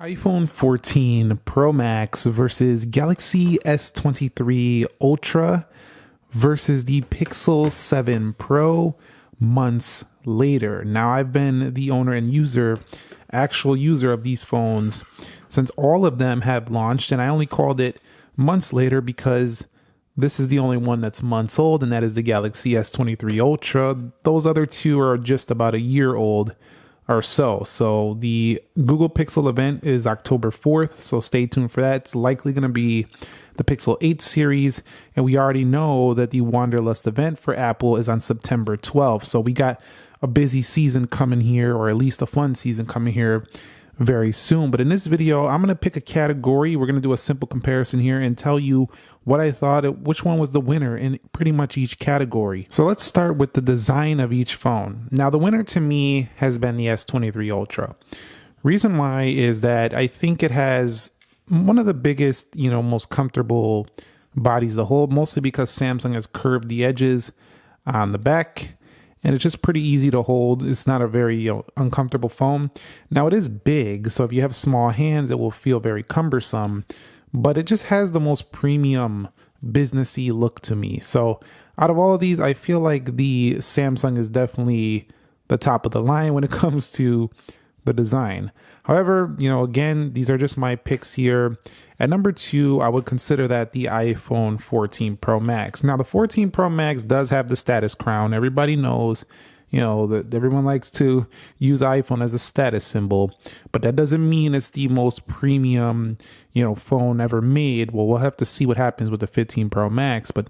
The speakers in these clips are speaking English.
iPhone 14 Pro Max versus Galaxy S23 Ultra versus the Pixel 7 Pro months later. Now, I've been the owner and actual user of these phones since all of them have launched, and I only called it months later because this is the only one that's months old, and that is the Galaxy S23 Ultra. Those other two are just about a year old or so. So the Google Pixel event is October 4th, so stay tuned for that. It's likely going to be the Pixel 8 series, and we already know that the Wanderlust event for Apple is on September 12th. So we got a busy season coming here, or at least a fun season coming here very soon. But in this video, I'm going to pick a category. We're going to do a simple comparison here and tell you what I thought, which one was the winner in pretty much each category. So let's start with the design of each phone. Now, the winner to me has been the S23 Ultra. Reason why is that I think it has one of the biggest, most comfortable bodies to hold, mostly because Samsung has curved the edges on the back, and it's just pretty easy to hold. It's not a very uncomfortable phone. Now, it is big, so if you have small hands, it will feel very cumbersome, but it just has the most premium businessy look to me. So out of all of these, I feel like the Samsung is definitely the top of the line when it comes to the design. However, again, these are just my picks here. At number 2, I would consider that the iPhone 14 Pro Max. Now, the 14 Pro Max does have the status crown. Everybody knows, that everyone likes to use iPhone as a status symbol, but that doesn't mean it's the most premium, phone ever made. Well, we'll have to see what happens with the 15 Pro Max, but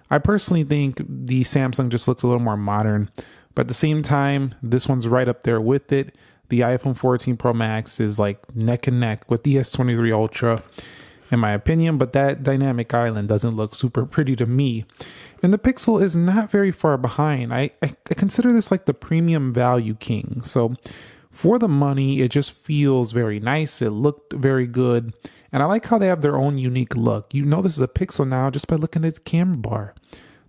I personally think the Samsung just looks a little more modern. But at the same time, this one's right up there with it. The iPhone 14 Pro Max is like neck and neck with the S23 Ultra, in my opinion, but that dynamic island doesn't look super pretty to me. And the Pixel is not very far behind. I consider this like the premium value king. So for the money, it just feels very nice. It looked very good. And I like how they have their own unique look. This is a Pixel now just by looking at the camera bar.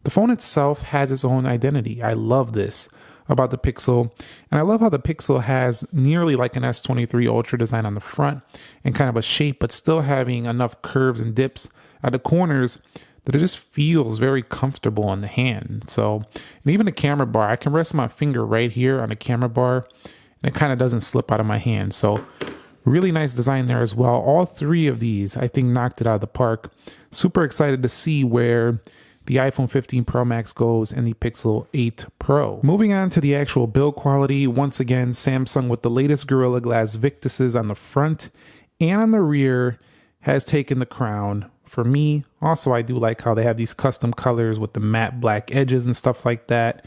The phone itself has its own identity. I love this about the Pixel, and I love how the Pixel has nearly like an S23 Ultra design on the front and kind of a shape, but still having enough curves and dips at the corners that it just feels very comfortable on the hand. So, and even the camera bar, I can rest my finger right here on the camera bar and it kind of doesn't slip out of my hand. So really nice design there as well. All three of these, I think, knocked it out of the park. Super excited to see where the iPhone 15 Pro Max goes and the Pixel 8 Pro. Moving on to the actual build quality, once again, Samsung with the latest Gorilla Glass Victuses on the front and on the rear has taken the crown for me. Also, I do like how they have these custom colors with the matte black edges and stuff like that.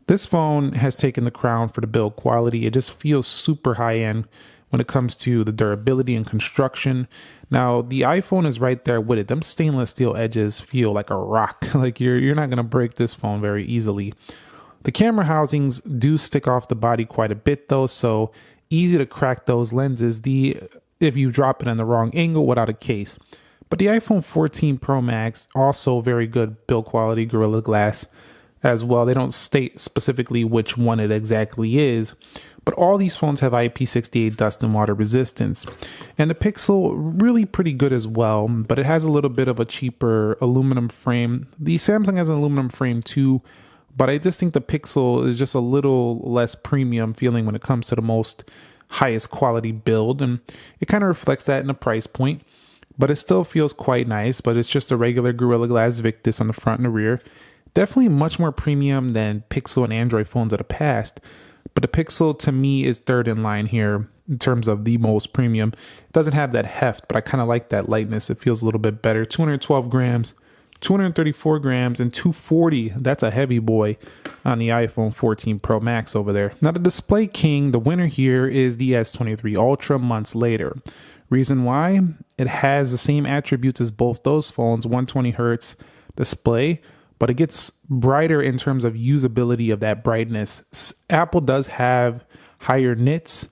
This phone has taken the crown for the build quality. It just feels super high end when it comes to the durability and construction. Now, the iPhone is right there with it. Them stainless steel edges feel like a rock. Like you're not going to break this phone very easily. The camera housings do stick off the body quite a bit though, so easy to crack those lenses if you drop it in the wrong angle without a case. But the iPhone 14 Pro Max, also very good build quality, Gorilla Glass as well. They don't state specifically which one it exactly is, but all these phones have IP68 dust and water resistance. And the Pixel, really pretty good as well, but it has a little bit of a cheaper aluminum frame. The Samsung has an aluminum frame too, but I just think the Pixel is just a little less premium feeling when it comes to the most highest quality build, and it kind of reflects that in the price point. But it still feels quite nice, but it's just a regular Gorilla Glass Victus on the front and the rear. Definitely much more premium than Pixel and Android phones of the past. But the Pixel, to me, is third in line here in terms of the most premium. It doesn't have that heft, but I kind of like that lightness. It feels a little bit better. 212 grams, 234 grams, and 240. That's a heavy boy on the iPhone 14 Pro Max over there. Now, the display king, the winner here is the S23 Ultra months later. Reason why? It has the same attributes as both those phones, 120 hertz display, but it gets brighter in terms of usability of that brightness. Apple does have higher nits,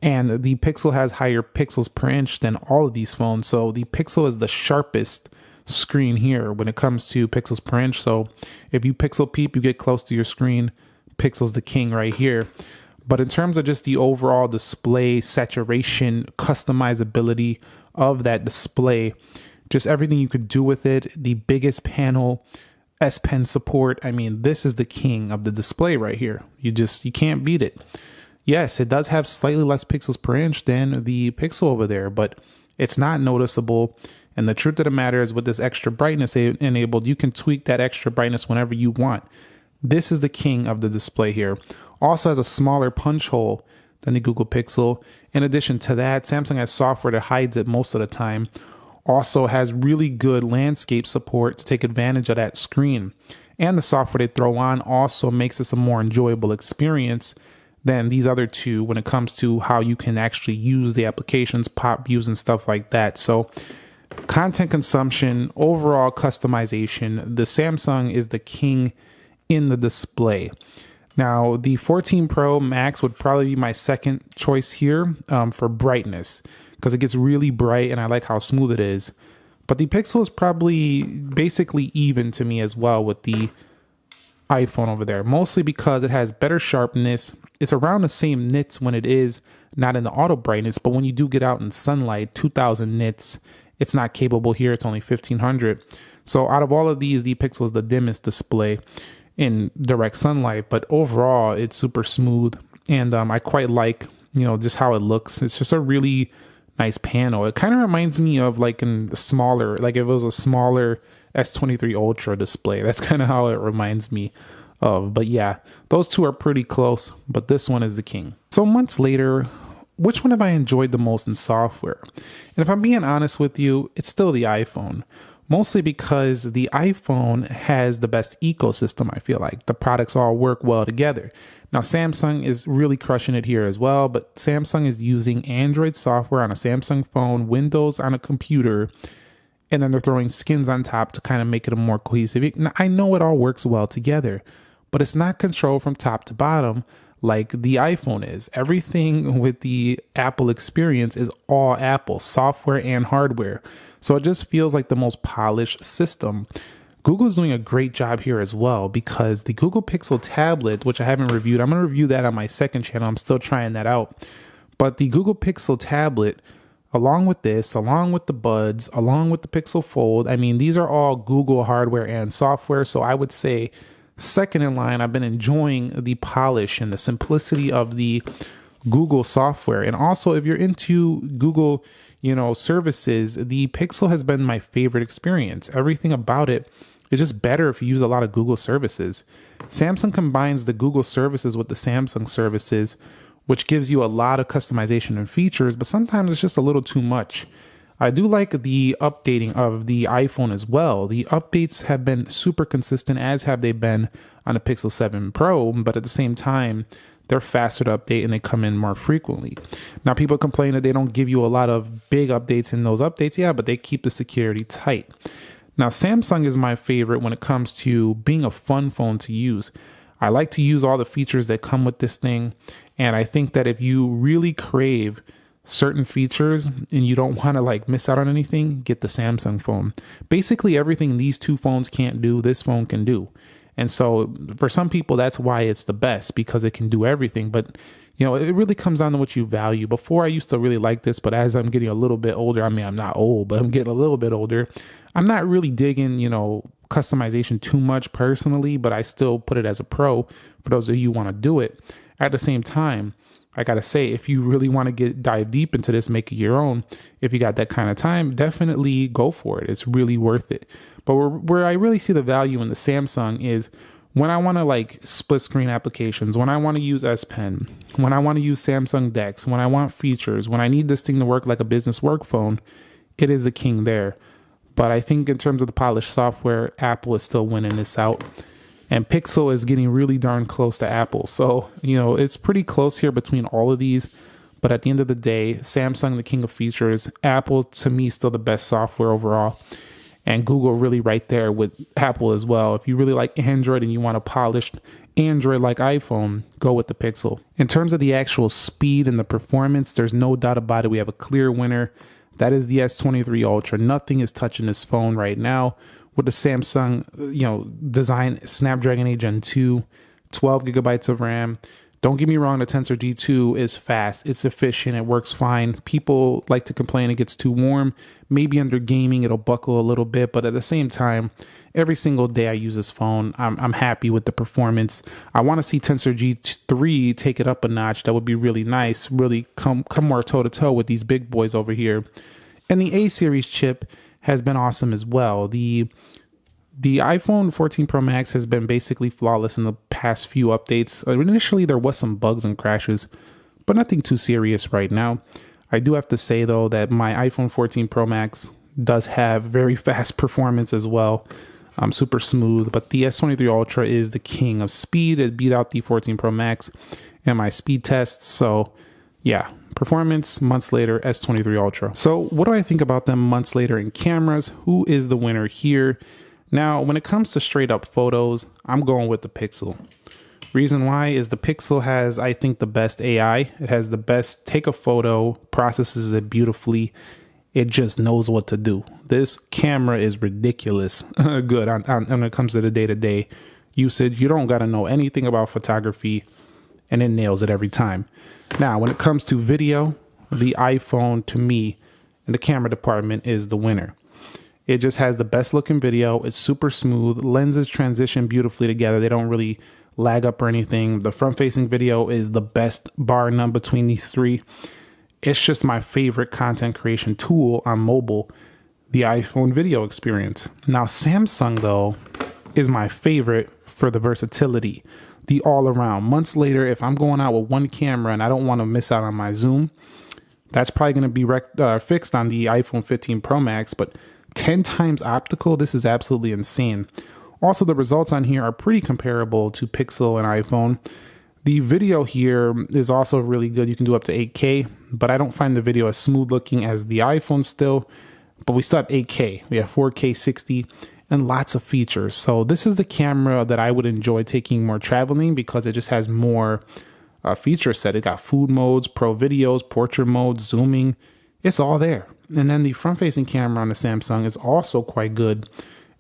and the Pixel has higher pixels per inch than all of these phones. So the Pixel is the sharpest screen here when it comes to pixels per inch. So if you pixel peep, you get close to your screen. Pixel's the king right here. But in terms of just the overall display saturation, customizability of that display, just everything you could do with it, the biggest panel, S Pen support. I mean, this is the king of the display right here. You can't beat it. Yes, it does have slightly less pixels per inch than the Pixel over there, but it's not noticeable. And the truth of the matter is, with this extra brightness enabled, you can tweak that extra brightness whenever you want. This is the king of the display here. Also has a smaller punch hole than the Google Pixel. In addition to that, Samsung has software that hides it most of the time. Also has really good landscape support to take advantage of that screen. And the software they throw on also makes this a more enjoyable experience than these other two when it comes to how you can actually use the applications, pop views, and stuff like that. So content consumption, overall customization, the Samsung is the king in the display. Now, the 14 Pro Max would probably be my second choice here for brightness, because it gets really bright and I like how smooth it is. But the Pixel is probably basically even to me as well with the iPhone over there, mostly because it has better sharpness. It's around the same nits when it is not in the auto brightness, but when you do get out in sunlight, 2000 nits, it's not capable here. It's only 1500. So out of all of these, the Pixel is the dimmest display in direct sunlight, but overall it's super smooth. And I quite like, just how it looks. It's just a really nice panel. It kind of reminds me of like a smaller, like if it was a smaller S23 Ultra display. That's kind of how it reminds me of. But yeah, those two are pretty close, but this one is the king. So months later, which one have I enjoyed the most in software? And if I'm being honest with you, it's still the iPhone. Mostly because the iPhone has the best ecosystem, I feel like. The products all work well together. Now, Samsung is really crushing it here as well, but Samsung is using Android software on a Samsung phone, Windows on a computer, and then they're throwing skins on top to kind of make it a more cohesive. Now, I know it all works well together, but it's not controlled from top to bottom like the iPhone is. Everything with the Apple experience is all Apple, software and hardware. So it just feels like the most polished system. Google's doing a great job here as well, because the Google Pixel tablet, which I haven't reviewed, I'm going to review that on my second channel. I'm still trying that out. But the Google Pixel tablet, along with this, along with the Buds, along with the Pixel Fold, I mean, these are all Google hardware and software. So I would say second in line, I've been enjoying the polish and the simplicity of the Google software. And also, if you're into Google, services, the Pixel has been my favorite experience. Everything about it is just better if you use a lot of Google services. Samsung combines the Google services with the Samsung services, which gives you a lot of customization and features, but sometimes it's just a little too much. I do like the updating of the iPhone as well. The updates have been super consistent, as have they been on the Pixel 7 Pro, but at the same time, they're faster to update and they come in more frequently. Now, people complain that they don't give you a lot of big updates in those updates. Yeah, but they keep the security tight. Now, Samsung is my favorite when it comes to being a fun phone to use. I like to use all the features that come with this thing. And I think that if you really crave certain features and you don't want to miss out on anything, get the Samsung phone. Basically, everything these two phones can't do, this phone can do. And so for some people, that's why it's the best, because it can do everything. But, it really comes down to what you value. Before, I used to really like this, but as I'm getting a little bit older, I mean, I'm not old, but I'm getting a little bit older, I'm not really digging, customization too much personally, but I still put it as a pro for those of you who want to do it. At the same time, I got to say, if you really want to dive deep into this, make it your own, if you got that kind of time, definitely go for it. It's really worth it. But where I really see the value in the Samsung is when I want to split screen applications, when I want to use S Pen, when I want to use Samsung DeX, when I want features, when I need this thing to work like a business work phone, it is the king there. But I think in terms of the polished software, Apple is still winning this out. And Pixel is getting really darn close to Apple. So, it's pretty close here between all of these. But at the end of the day, Samsung, the king of features, Apple, to me, still the best software overall. And Google really right there with Apple as well. If you really like Android and you want a polished Android like iPhone, go with the Pixel. In terms of the actual speed and the performance, there's no doubt about it. We have a clear winner. That is the S23 Ultra. Nothing is touching this phone right now. With the Samsung, design Snapdragon 8 Gen 2, 12 gigabytes of RAM, Don't get me wrong, the Tensor G2 is fast, it's efficient, it works fine. People like to complain it gets too warm. Maybe under gaming it'll buckle a little bit, but at the same time, every single day I use this phone, I'm happy with the performance. I want to see Tensor G3 take it up a notch. That would be really nice, really come more toe-to-toe with these big boys over here. And the A series chip has been awesome as well. The iPhone 14 Pro Max has been basically flawless in the past few updates. Initially, there was some bugs and crashes, but nothing too serious right now. I do have to say, though, that my iPhone 14 Pro Max does have very fast performance as well. Super smooth, but the S23 Ultra is the king of speed. It beat out the 14 Pro Max in my speed tests. So, yeah, performance months later, S23 Ultra. So, what do I think about them months later in cameras? Who is the winner here? Now, when it comes to straight up photos, I'm going with the Pixel. Reason why is the Pixel has, I think, the best AI. It has the best take a photo, processes it beautifully. It just knows what to do. This camera is ridiculous good when it comes to the day-to-day usage. You don't got to know anything about photography, and it nails it every time. Now, when it comes to video, the iPhone, to me, in the camera department, is the winner. It just has the best looking video. It's super smooth. Lenses transition beautifully together. They don't really lag up or anything. The front facing video is the best, bar none, between these three. It's just my favorite content creation tool on mobile, the iPhone video experience. Now, Samsung, though, is my favorite for the versatility, the all around. Months later, if I'm going out with one camera and I don't want to miss out on my zoom, that's probably going to be fixed on the iPhone 15 Pro Max, but 10 times optical, this is absolutely insane. Also, the results on here are pretty comparable to Pixel and iPhone. The video here is also really good. You can do up to 8K, but I don't find the video as smooth looking as the iPhone still, but we still have 8K. We have 4K 60 and lots of features. So this is the camera that I would enjoy taking more traveling because it just has more feature set. It got food modes, pro videos, portrait mode, zooming. It's all there. And then the front-facing camera on the Samsung is also quite good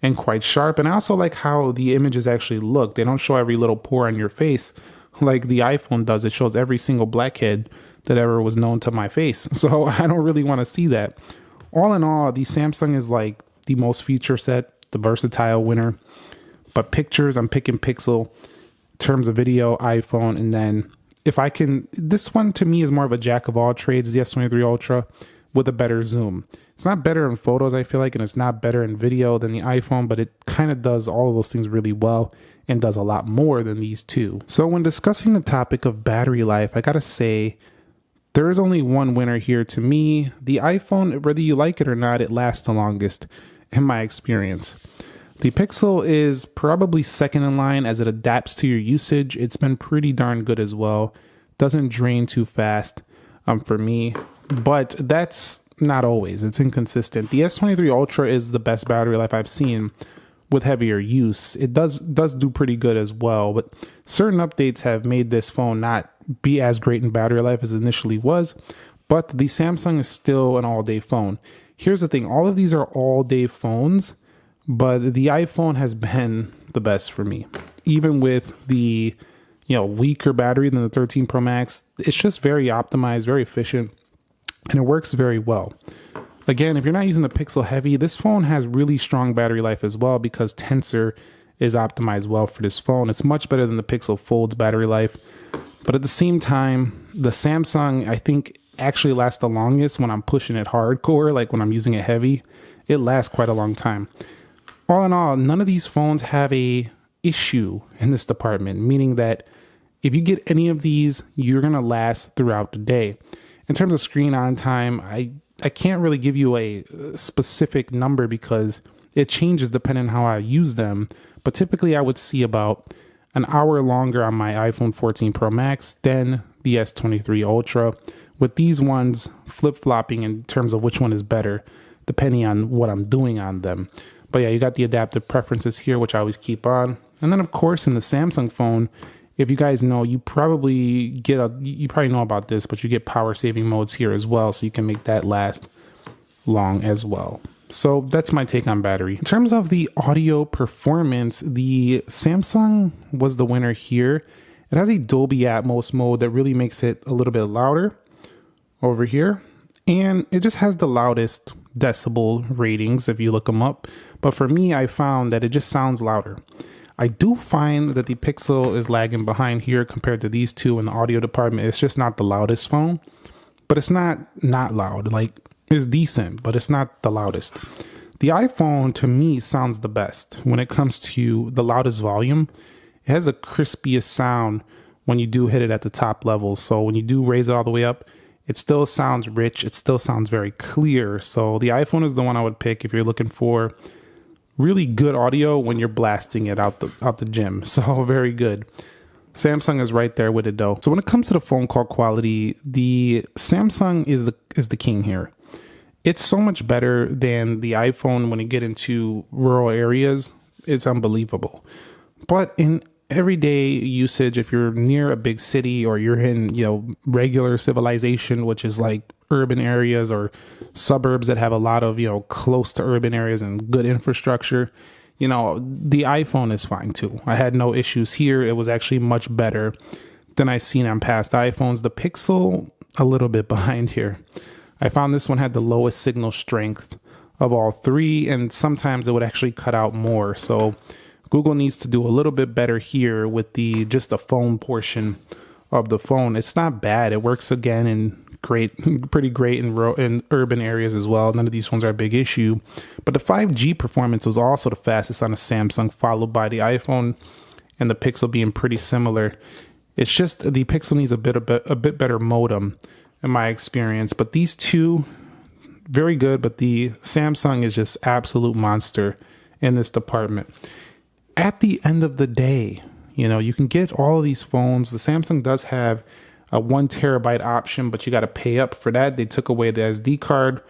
and quite sharp. And I also like how the images actually look. They don't show every little pore on your face like the iPhone does. It shows every single blackhead that ever was known to my face. So I don't really want to see that. All in all, the Samsung is like the most feature set, the versatile winner. But pictures, I'm picking Pixel. In terms of video, iPhone. And then if I can, this one to me is more of a jack of all trades, the S23 Ultra, with a better zoom. It's not better in photos, I feel like, and it's not better in video than the iPhone, but it kind of does all of those things really well and does a lot more than these two. So when discussing the topic of battery life, I gotta say, there is only one winner here to me. The iPhone, whether you like it or not, it lasts the longest in my experience. The Pixel is probably second in line as it adapts to your usage. It's been pretty darn good as well. Doesn't drain too fast for me. But that's not always. It's inconsistent. The S23 Ultra is the best battery life I've seen with heavier use. It does do pretty good as well, but certain updates have made this phone not be as great in battery life as it initially was, but the Samsung is still an all-day phone. Here's the thing. All of these are all-day phones, but the iPhone has been the best for me. Even with the weaker battery than the 13 Pro Max, it's just very optimized, very efficient, and it works very well. Again, if you're not using the Pixel Heavy, this phone has really strong battery life as well because Tensor is optimized well for this phone. It's much better than the Pixel Fold's battery life. But at the same time, the Samsung, I think, actually lasts the longest when I'm pushing it hardcore, like when I'm using it heavy. It lasts quite a long time. All in all, none of these phones have a issue in this department, meaning that if you get any of these, you're going to last throughout the day. In terms of screen on time, I can't really give you a specific number because it changes depending on how I use them. But typically I would see about an hour longer on my iPhone 14 Pro Max than the S23 Ultra, with these ones flip-flopping in terms of which one is better, depending on what I'm doing on them. But yeah, you got the adaptive preferences here, which I always keep on. And then of course in the Samsung phone, if you guys know, you probably know about this, but you get power saving modes here as well, so you can make that last long as well. So that's my take on battery. In terms of the audio performance, the Samsung was the winner here. It has a Dolby Atmos mode that really makes it a little bit louder over here. And it just has the loudest decibel ratings if you look them up. But for me, I found that it just sounds louder. I do find that the Pixel is lagging behind here compared to these two in the audio department. It's just not the loudest phone, but it's not loud. Like, it's decent, but it's not the loudest. The iPhone, to me, sounds the best when it comes to the loudest volume. It has the crispiest sound when you do hit it at the top level. So when you do raise it all the way up, it still sounds rich. It still sounds very clear. So the iPhone is the one I would pick if you're looking for really good audio when you're blasting it out the gym. So very good. Samsung is right there with it though. So when it comes to the phone call quality, the Samsung is the king here. It's so much better than the iPhone when you get into rural areas. It's unbelievable. But in everyday usage, if you're near a big city or you're in, regular civilization, which is like urban areas or suburbs that have a lot of, close to urban areas and good infrastructure, the iPhone is fine too. I had no issues here. It was actually much better than I've seen on past iPhones. The Pixel, a little bit behind here. I found this one had the lowest signal strength of all three, and sometimes it would actually cut out more. So Google needs to do a little bit better here with just the phone portion of the phone. It's not bad. It works again and pretty great in urban areas as well. None of these phones are a big issue. But the 5G performance was also the fastest on the Samsung, followed by the iPhone and the Pixel being pretty similar. It's just the Pixel needs a bit better modem in my experience. But these two, very good. But the Samsung is just absolute monster in this department. At the end of the day, you can get all of these phones. The Samsung does have a 1 terabyte option, but you got to pay up for that. They took away the SD card,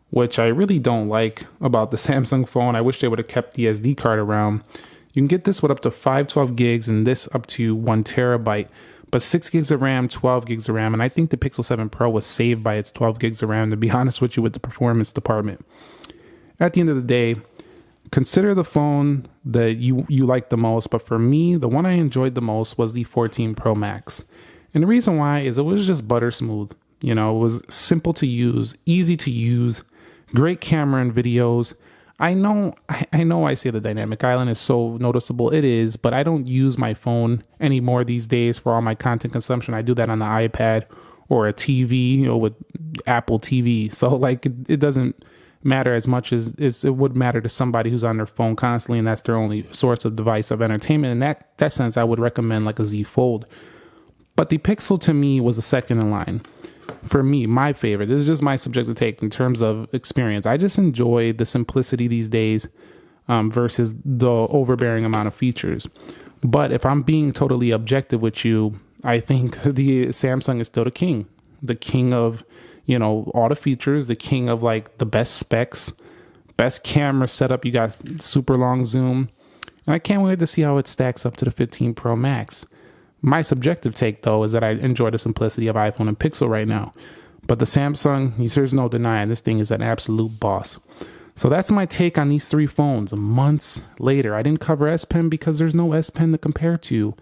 which I really don't like about the Samsung phone. I wish they would have kept the SD card around. You can get this with up to 512 gigs and this up to 1 terabyte, but 6 gigs of RAM, 12 gigs of RAM. And I think the Pixel 7 Pro was saved by its 12 gigs of RAM, to be honest with you, with the performance department. At the end of the day, consider the phone that you like the most. But for me, the one I enjoyed the most was the 14 Pro Max. And the reason why is it was just butter smooth. It was simple to use, easy to use, great camera and videos. I know I say the dynamic island is so noticeable. It is, but I don't use my phone anymore these days for all my content consumption. I do that on the iPad or a TV, with Apple TV. So it doesn't matter as much as it would matter to somebody who's on their phone constantly and that's their only source of device of entertainment. In that sense, I would recommend like a Z Fold. But the Pixel to me was a second in line. For me, my favorite. This is just my subjective take in terms of experience. I just enjoy the simplicity these days versus the overbearing amount of features. But if I'm being totally objective with you, I think the Samsung is still the king. The king of, all the features, the king of like the best specs, best camera setup. You got super long zoom. And I can't wait to see how it stacks up to the 15 Pro Max. My subjective take, though, is that I enjoy the simplicity of iPhone and Pixel right now. But the Samsung, there's no denying this thing is an absolute boss. So that's my take on these three phones months later. I didn't cover S Pen because there's no S Pen to compare to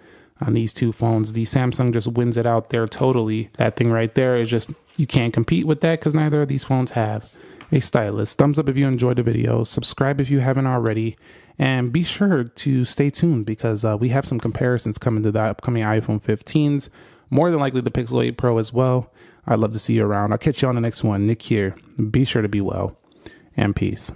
on these two phones. The Samsung just wins it out there totally. That thing right there is just, you can't compete with that because neither of these phones have a stylus. Thumbs up if you enjoyed the video. Subscribe if you haven't already. And be sure to stay tuned because we have some comparisons coming to the upcoming iPhone 15s. More than likely the Pixel 8 Pro as well. I'd love to see you around. I'll catch you on the next one. Nick here. Be sure to be well and peace.